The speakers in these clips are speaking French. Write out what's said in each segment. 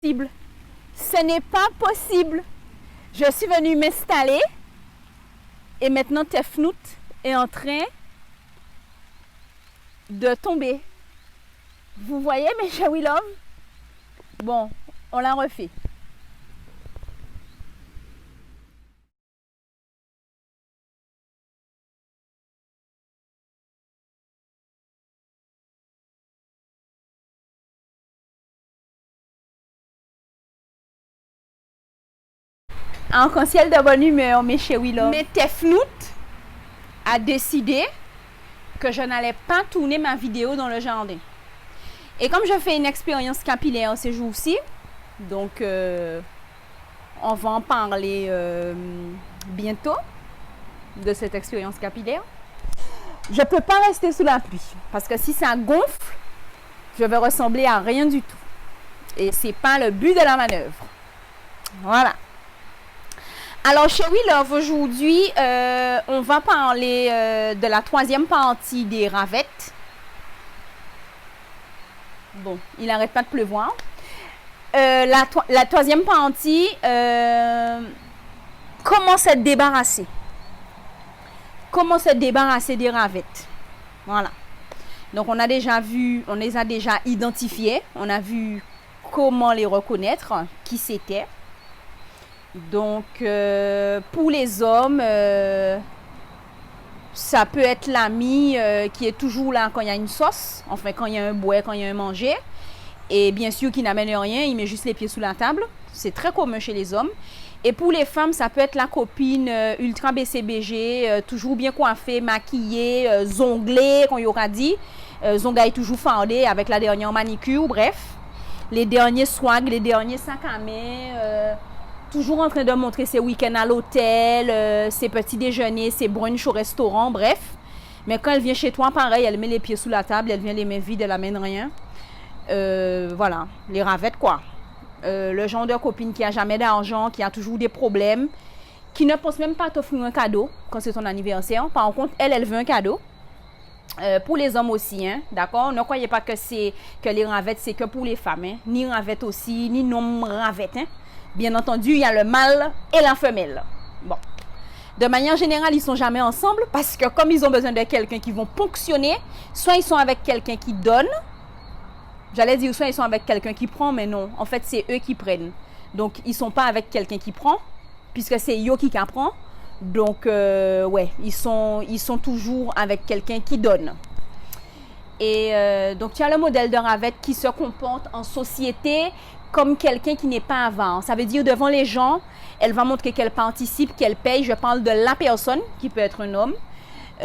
possible. Ce n'est pas possible. Je suis venue m'installer et maintenant Tefnout est en train de tomber. Vous voyez mes Chewy Love? Bon, on la refait. Arc-en-ciel de bonne humeur, mes Chewy Love. Mais Tefnout a décidé que je n'allais pas tourner ma vidéo dans le jardin. Et comme je fais une expérience capillaire ces jours-ci, donc on va en parler bientôt de cette expérience capillaire. Je ne peux pas rester sous la pluie parce que si ça gonfle, je vais ressembler à rien du tout. Et ce n'est pas le but de la manœuvre. Voilà. Alors, Chewy Love, aujourd'hui, on va parler de la troisième partie des ravettes. Bon, il n'arrête pas de pleuvoir. La troisième partie, comment se débarrasser? Comment se débarrasser des ravettes? Voilà. Donc, on a déjà vu, on les a déjà identifiées. On a vu comment les reconnaître, qui c'était. Donc, pour les hommes, ça peut être l'ami qui est toujours là quand il y a une sauce, enfin quand il y a un bouet, quand il y a un manger. Et bien sûr, qui n'amène rien, il met juste les pieds sous la table. C'est très commun chez les hommes. Et pour les femmes, ça peut être la copine ultra BCBG, toujours bien coiffée, maquillée, zonglée, qu'on y aura dit. Zongaille toujours fardée avec la dernière manicure, bref. Les derniers swags, les derniers sacs à main. Toujours en train de montrer ses week-ends à l'hôtel, ses petits déjeuners, ses brunchs au restaurant, bref. Mais quand elle vient chez toi, pareil, elle met les pieds sous la table, elle vient les mains vides, elle n'amène rien. Voilà, les ravettes quoi. Le genre de copine qui a jamais d'argent, qui a toujours des problèmes, qui ne pense même pas t'offrir un cadeau quand c'est ton anniversaire. Par contre, elle veut un cadeau. Pour les hommes aussi, hein, d'accord? Ne croyez pas que les ravettes, c'est que pour les femmes. Hein. Ni ravettes aussi, ni non ravettes. Hein. Bien entendu, il y a le mâle et la femelle. Bon. De manière générale, ils ne sont jamais ensemble parce que comme ils ont besoin de quelqu'un qui vont ponctionner, soit ils sont avec quelqu'un qui donne, j'allais dire soit ils sont avec quelqu'un qui prend, mais non. En fait, c'est eux qui prennent. Donc, ils ne sont pas avec quelqu'un qui prend, puisque c'est yo qui prend. Donc, ouais, ils sont toujours avec quelqu'un qui donne. Et donc, il y a le modèle de ravette qui se comporte en société comme quelqu'un qui n'est pas avare. Ça veut dire devant les gens, elle va montrer qu'elle participe, qu'elle paye. Je parle de la personne, qui peut être un homme.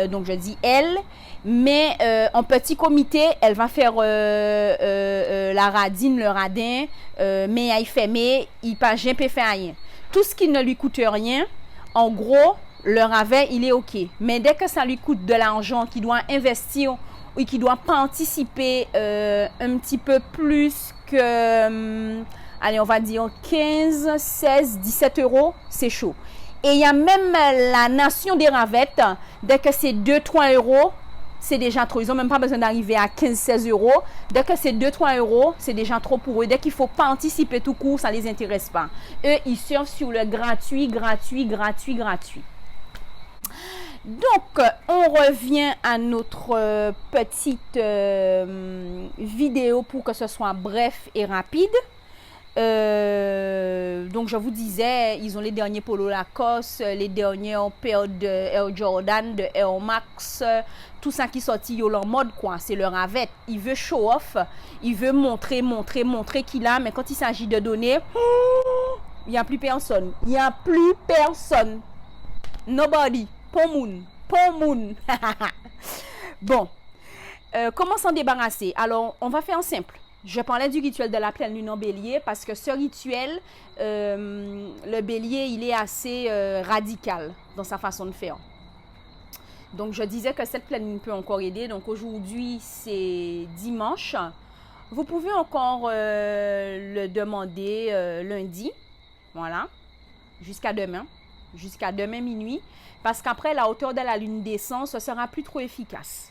Donc, je dis elle. Mais en petit comité, elle va faire la radine, le radin, mais elle fait, mais il pas rien peut faire rien. Tout ce qui ne lui coûte rien, en gros, le ravet, il est OK. Mais dès que ça lui coûte de l'argent, qu'il doit investir ou qu'il doit participer un petit peu plus que, allez, on va dire 15, 16, 17 euros, c'est chaud. Et il y a même la nation des ravettes, dès que c'est 2-3 euros, c'est déjà trop. Ils n'ont même pas besoin d'arriver à 15-16 euros. Dès que c'est 2-3 euros, c'est déjà trop pour eux. Dès qu'il faut participer tout court, ça ne les intéresse pas. Eux, ils surfent sur le gratuit, gratuit, gratuit, gratuit. Donc, on revient à notre petite vidéo pour que ce soit bref et rapide. Donc, je vous disais, ils ont les derniers polos Lacoste, les dernières paires de Air Jordan, de Air Max, tout ça qui sortit en mode quoi. C'est le ravette. Il veut show off, il veut montrer qu'il a, mais quand il s'agit de donner, il n'y a plus personne. Il n'y a plus personne. Nobody. Pomoun. Bon. Comment s'en débarrasser? Alors, on va faire simple. Je parlais du rituel de la pleine lune en bélier parce que ce rituel, le bélier, il est assez radical dans sa façon de faire. Donc, je disais que cette pleine lune peut encore aider. Donc, aujourd'hui, c'est dimanche. Vous pouvez encore le demander lundi. Voilà. Jusqu'à demain. Jusqu'à demain minuit. Parce qu'après, la hauteur de la lune descend, ce sera plus trop efficace.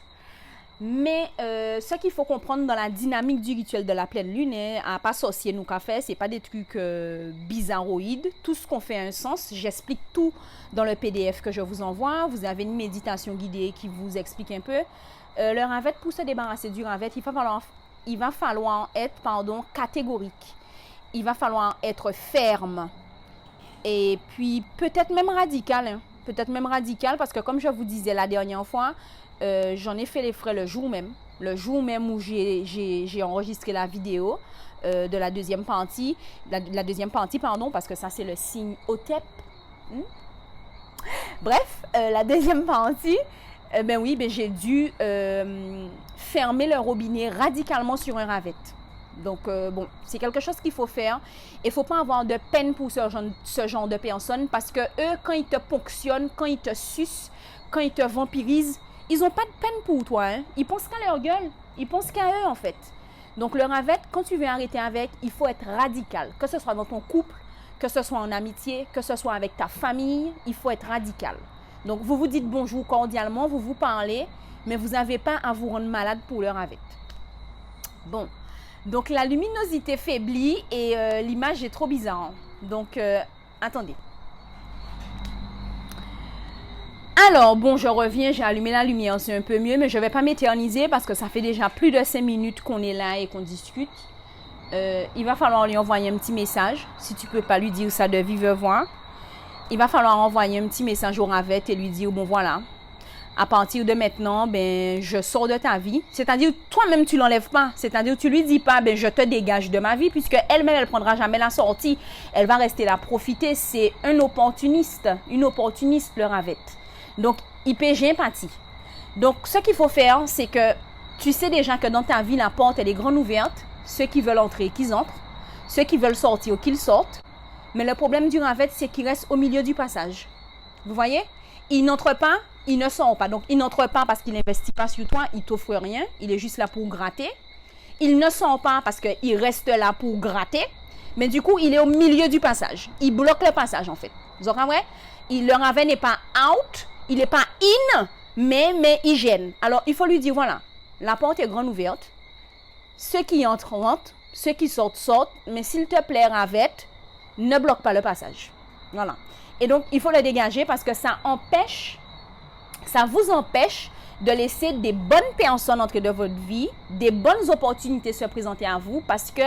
Mais ce qu'il faut comprendre dans la dynamique du rituel de la pleine lune, à pas sorcier nous qu'a fait, c'est pas des trucs bizarroïdes. Tout ce qu'on fait a un sens. J'explique tout dans le PDF que je vous envoie. Vous avez une méditation guidée qui vous explique un peu. Le ravet, pour se débarrasser du ravet, il va falloir être catégorique. Il va falloir être ferme. Et puis peut-être même radical. Hein. Peut-être même radical parce que comme je vous disais la dernière fois, j'en ai fait les frais le jour même où j'ai enregistré la vidéo de la deuxième partie, parce que ça c'est le signe Hotep. Bref, la deuxième partie, j'ai dû fermer le robinet radicalement sur un ravet. Donc, c'est quelque chose qu'il faut faire. Il ne faut pas avoir de peine pour ce genre de personnes parce que eux, quand ils te ponctionnent, quand ils te sucent, quand ils te vampirisent, ils n'ont pas de peine pour toi. Hein. Ils pensent qu'à leur gueule. Ils pensent qu'à eux, en fait. Donc, le ravet, quand tu veux arrêter avec, il faut être radical. Que ce soit dans ton couple, que ce soit en amitié, que ce soit avec ta famille, il faut être radical. Donc, vous vous dites bonjour cordialement, vous vous parlez, mais vous n'avez pas à vous rendre malade pour le ravet. Bon. Donc, la luminosité faiblit et l'image est trop bizarre. Donc, attendez. Alors, bon, je reviens, j'ai allumé la lumière, c'est un peu mieux, mais je ne vais pas m'éterniser parce que ça fait déjà plus de 5 minutes qu'on est là et qu'on discute. Il va falloir lui envoyer un petit message, si tu ne peux pas lui dire ça de vive voix. Il va falloir envoyer un petit message au ravet et lui dire, bon voilà, à partir de maintenant, je sors de ta vie. C'est-à-dire, toi-même, tu ne l'enlèves pas. C'est-à-dire, tu ne lui dis pas, je te dégage de ma vie, puisque elle-même, elle ne prendra jamais la sortie. Elle va rester là, profiter. C'est une opportuniste, le ravet. Donc, j'ai empathie. Donc, ce qu'il faut faire, c'est que tu sais déjà que dans ta vie, la porte, elle est grande ouverte. Ceux qui veulent entrer, qu'ils entrent. Ceux qui veulent sortir, qu'ils sortent. Mais le problème du ravet, c'est qu'il reste au milieu du passage. Vous voyez? Il n'entre pas, il ne sort pas. Donc, il n'entre pas parce qu'il n'investit pas sur toi, il ne t'offre rien. Il est juste là pour gratter. Il ne sort pas parce qu'il reste là pour gratter. Mais du coup, il est au milieu du passage. Il bloque le passage, en fait. Vous comprenez? Le ravet n'est pas out, il n'est pas in, mais il gêne. Alors, il faut lui dire, voilà, la porte est grande ouverte. Ceux qui entrent, rentrent. Ceux qui sortent, sortent. Mais s'il te plaît, ravet, ne bloque pas le passage. Voilà. Et donc, il faut le dégager parce que ça vous empêche de laisser des bonnes personnes entrer dans votre vie, des bonnes opportunités se présenter à vous parce que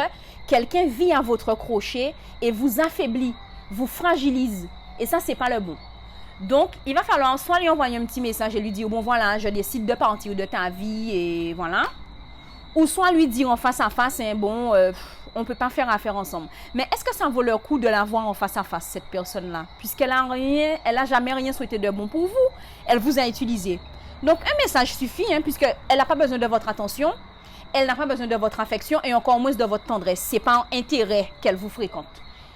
quelqu'un vit à votre crochet et vous affaiblit, vous fragilise. Et ça, c'est pas le bon. Donc, il va falloir soit lui envoyer un petit message et lui dire, bon voilà, je décide de partir de ta vie et voilà. Ou soit lui dire en face à face, on ne peut pas faire affaire ensemble. Mais est-ce que ça vaut le coup de la voir en face à face, cette personne-là? Puisqu'elle n'a jamais rien souhaité de bon pour vous. Elle vous a utilisé. Donc, un message suffit, puisqu'elle n'a pas besoin de votre attention, elle n'a pas besoin de votre affection et encore moins de votre tendresse. Ce n'est pas un intérêt qu'elle vous fréquente.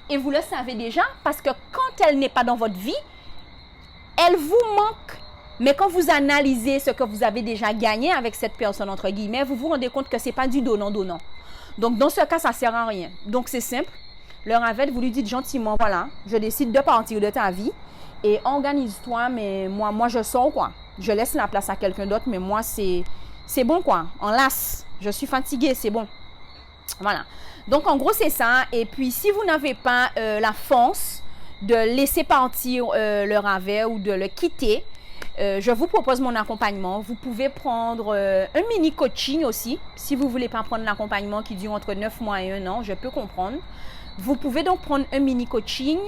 Et vous le savez déjà, parce que quand elle n'est pas dans votre vie, elle vous manque. Mais quand vous analysez ce que vous avez déjà gagné avec cette personne, entre guillemets, vous vous rendez compte que ce n'est pas du donnant-donnant. Donc, dans ce cas, ça ne sert à rien. Donc, c'est simple. Le ravet, vous lui dites gentiment, voilà, je décide de partir de ta vie et organise-toi, mais moi, je sors, quoi. Je laisse la place à quelqu'un d'autre, mais moi, c'est bon, quoi. En lasse. Je suis fatiguée, c'est bon. Voilà. Donc, en gros, c'est ça. Et puis, si vous n'avez pas la force de laisser partir le ravet ou de le quitter, je vous propose mon accompagnement. Vous pouvez prendre un mini coaching aussi. Si vous ne voulez pas prendre l'accompagnement qui dure entre 9 mois et 1 an, je peux comprendre. Vous pouvez donc prendre un mini coaching.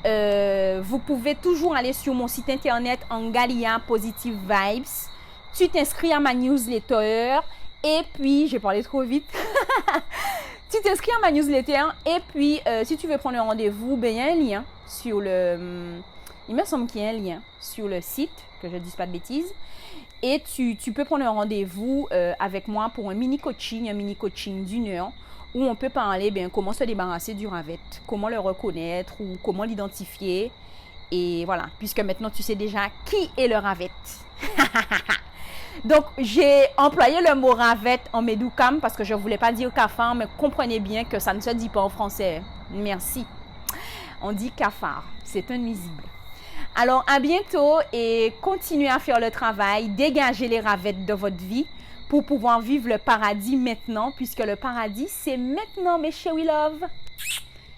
Vous pouvez toujours aller sur mon site internet Angalia Positive Vibes. Tu t'inscris à ma newsletter. Et puis, j'ai parlé trop vite. Tu t'inscris à ma newsletter. Et puis, si tu veux prendre un rendez-vous, il y a un lien sur le... Il me semble qu'il y a un lien sur le site, que je ne dise pas de bêtises. Et tu peux prendre un rendez-vous avec moi pour un mini coaching d'1 heure où on peut parler comment se débarrasser du ravet, comment le reconnaître ou comment l'identifier. Et voilà, puisque maintenant tu sais déjà qui est le ravet. Donc, j'ai employé le mot ravet en médoucam parce que je ne voulais pas dire cafard, mais comprenez bien que ça ne se dit pas en français. Merci. On dit cafard, c'est un nuisible. Alors, à bientôt et continuez à faire le travail, dégagez les ravettes de votre vie, pour pouvoir vivre le paradis maintenant, puisque le paradis, c'est maintenant, mes chéris love.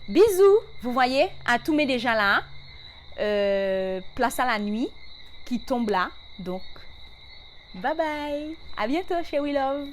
Bisous, vous voyez, Atoum est déjà là. Place à la nuit qui tombe là. Donc, bye bye. À bientôt, chéris love.